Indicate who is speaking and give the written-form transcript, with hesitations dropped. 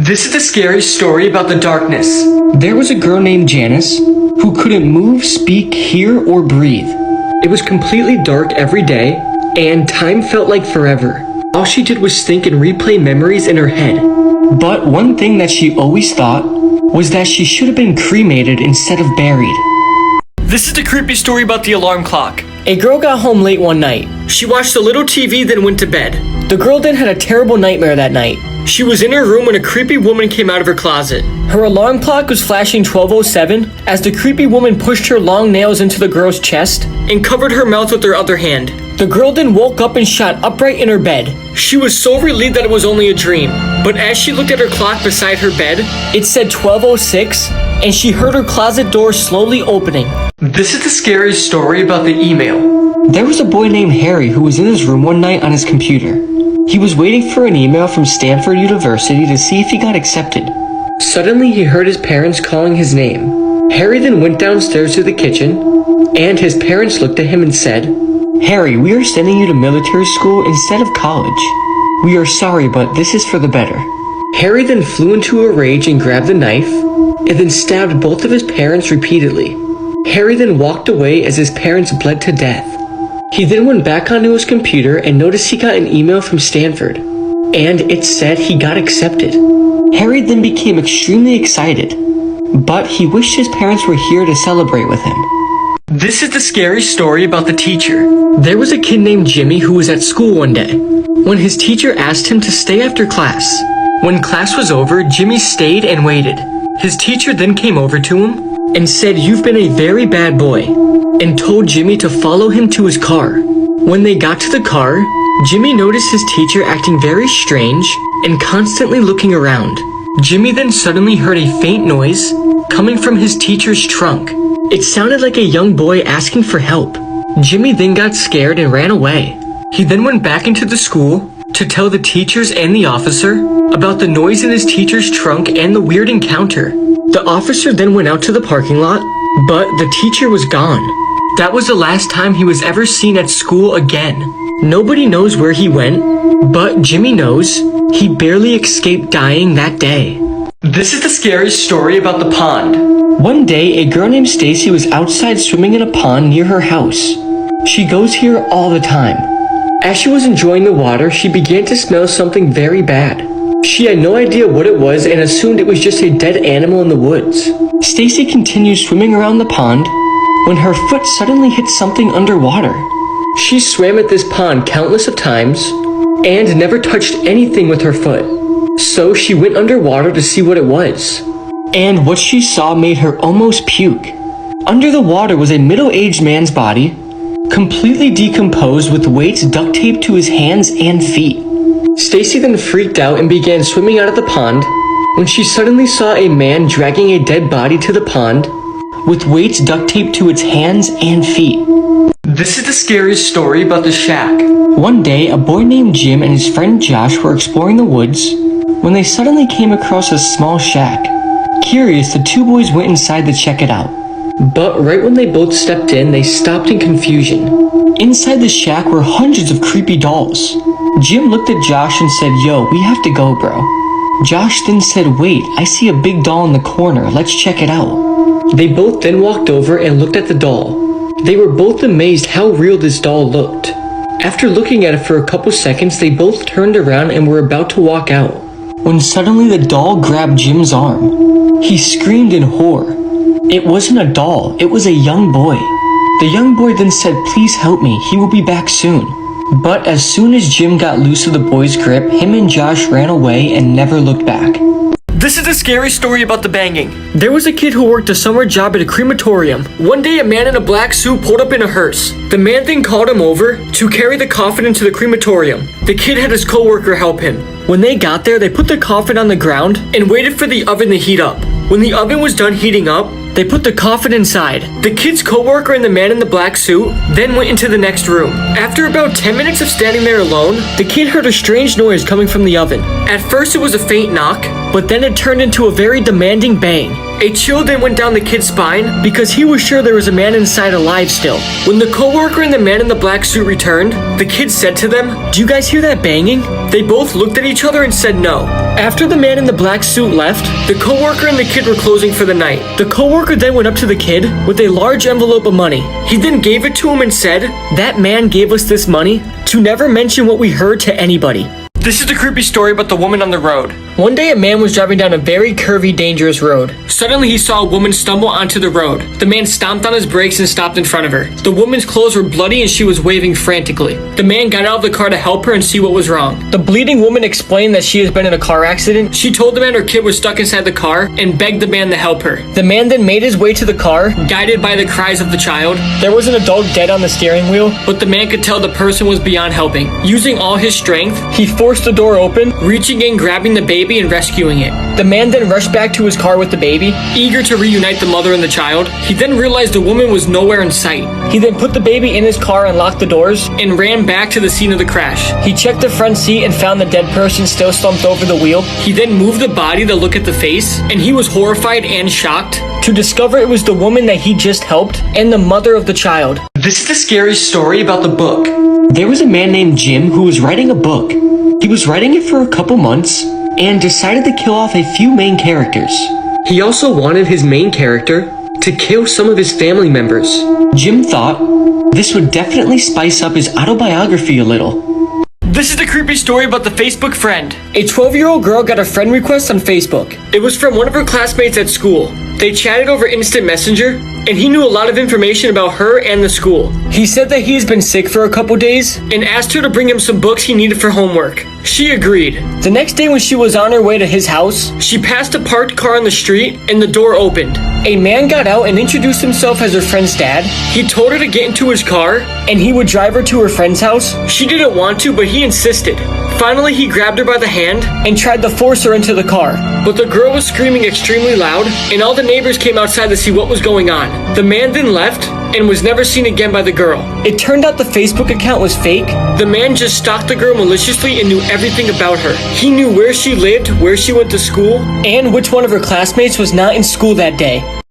Speaker 1: This is a scary story about the darkness. There was a girl named Janice who couldn't move, speak, hear, or breathe. It was completely dark every day, and time felt like forever. All she did was think and replay memories in her head. But one thing that she always thought was that she should have been cremated instead of buried. This is the creepy story about the alarm clock. A girl got home late one night. She watched a little TV, then went to bed. The girl then had a terrible nightmare that night. She was in her room when a creepy woman came out of her closet. Her alarm clock was flashing 12:07 as the creepy woman pushed her long nails into the girl's chest and covered her mouth with her other hand. The girl then woke up and shot upright in her bed. She was so relieved that it was only a dream. But as she looked at her clock beside her bed, it said 12:06 and she heard her closet door slowly opening. This is the scary story about the email. There was a boy named Harry who was in his room one night on his computer. He was waiting for an email from Stanford University to see if he got accepted. Suddenly, he heard his parents calling his name. Harry then went downstairs to the kitchen, and his parents looked at him and said, "Harry, we are sending you to military school instead of college. We are sorry, but this is for the better." Harry then flew into a rage and grabbed a knife, and then stabbed both of his parents repeatedly. Harry then walked away as his parents bled to death. He then went back onto his computer and noticed he got an email from Stanford, and it said he got accepted. Harry then became extremely excited, but he wished his parents were here to celebrate with him. This is the scary story about the teacher. There was a kid named Jimmy who was at school one day when his teacher asked him to stay after class. When class was over, Jimmy stayed and waited. His teacher then came over to him and said, "You've been a very bad boy," and told Jimmy to follow him to his car. When they got to the car, Jimmy noticed his teacher acting very strange and constantly looking around. Jimmy then suddenly heard a faint noise coming from his teacher's trunk. It sounded like a young boy asking for help. Jimmy then got scared and ran away. He then went back into the school to tell the teachers and the officer about the noise in his teacher's trunk and the weird encounter. The officer then went out to the parking lot, but the teacher was gone. That was the last time he was ever seen at school again. Nobody knows where he went, but Jimmy knows he barely escaped dying that day. This is the scary story about the pond. One day, a girl named Stacy was outside swimming in a pond near her house. She goes here all the time. As she was enjoying the water, she began to smell something very bad. She had no idea what it was and assumed it was just a dead animal in the woods. Stacy continued swimming around the pond when her foot suddenly hit something underwater. She swam at this pond countless of times and never touched anything with her foot. So she went underwater to see what it was. And what she saw made her almost puke. Under the water was a middle-aged man's body, completely decomposed with weights duct taped to his hands and feet. Stacy then freaked out and began swimming out of the pond when she suddenly saw a man dragging a dead body to the pond with weights duct taped to its hands and feet. This is the scariest story about the shack. One day, a boy named Jim and his friend Josh were exploring the woods when they suddenly came across a small shack. Curious, the two boys went inside to check it out. But right when they both stepped in, they stopped in confusion. Inside the shack were hundreds of creepy dolls. Jim looked at Josh and said, "Yo, we have to go, bro." Josh then said, "Wait, I see a big doll in the corner. Let's check it out." They both then walked over and looked at the doll. They were both amazed how real this doll looked. After looking at it for a couple seconds, they both turned around and were about to walk out, when suddenly the doll grabbed Jim's arm. He screamed in horror. It wasn't a doll, it was a young boy. The young boy then said, "Please help me, he will be back soon." But as soon as Jim got loose of the boy's grip, him and Josh ran away and never looked back. This is a scary story about the banging. There was a kid who worked a summer job at a crematorium. One day, a man in a black suit pulled up in a hearse. The man then called him over to carry the coffin into the crematorium. The kid had his coworker help him. When they got there, they put the coffin on the ground and waited for the oven to heat up. When the oven was done heating up, they put the coffin inside. The kid's coworker and the man in the black suit then went into the next room. After about 10 minutes of standing there alone, the kid heard a strange noise coming from the oven. At first it was a faint knock, but then it turned into a very demanding bang. A chill then went down the kid's spine because he was sure there was a man inside alive still. When the coworker and the man in the black suit returned, the kid said to them, "Do you guys hear that banging?" They both looked at each other and said no. After the man in the black suit left, the coworker and the kid were closing for the night. The coworker then went up to the kid with a large envelope of money. He then gave it to him and said, "That man gave us this money to never mention what we heard to anybody." This is the creepy story about the woman on the road. One day a man was driving down a very curvy, dangerous road. Suddenly he saw a woman stumble onto the road. The man stomped on his brakes and stopped in front of her. The woman's clothes were bloody and she was waving frantically. The man got out of the car to help her and see what was wrong. The bleeding woman explained that she has been in a car accident. She told the man her kid was stuck inside the car and begged the man to help her. The man then made his way to the car, guided by the cries of the child. There was an adult dead on the steering wheel, but the man could tell the person was beyond helping. Using all his strength, he forced the door open, reaching in, grabbing the baby and rescuing it. The man then rushed back to his car with the baby, eager to reunite the mother and the child. He then realized the woman was nowhere in sight. He then put the baby in his car and locked the doors and ran back to the scene of the crash. He checked the front seat and found the dead person still slumped over the wheel. He then moved the body to look at the face, and he was horrified and shocked to discover it was the woman that he just helped and the mother of the child. This is the scary story about the book. There was a man named Jim who was writing a book. He was writing it for a couple months and decided to kill off a few main characters. He also wanted his main character to kill some of his family members. Jim thought this would definitely spice up his autobiography a little. This is the creepy story about the Facebook friend. A 12-year-old girl got a friend request on Facebook. It was from one of her classmates at school. They chatted over instant messenger, and he knew a lot of information about her and the school. He said that he has been sick for a couple days and asked her to bring him some books he needed for homework. She agreed. The next day when she was on her way to his house, she passed a parked car on the street and the door opened. A man got out and introduced himself as her friend's dad. He told her to get into his car and he would drive her to her friend's house. She didn't want to, but he insisted. Finally, he grabbed her by the hand and tried to force her into the car. But the girl was screaming extremely loud, and all the neighbors came outside to see what was going on. The man then left and was never seen again by the girl. It turned out the Facebook account was fake. The man just stalked the girl maliciously and knew everything about her. He knew where she lived, where she went to school, and which one of her classmates was not in school that day.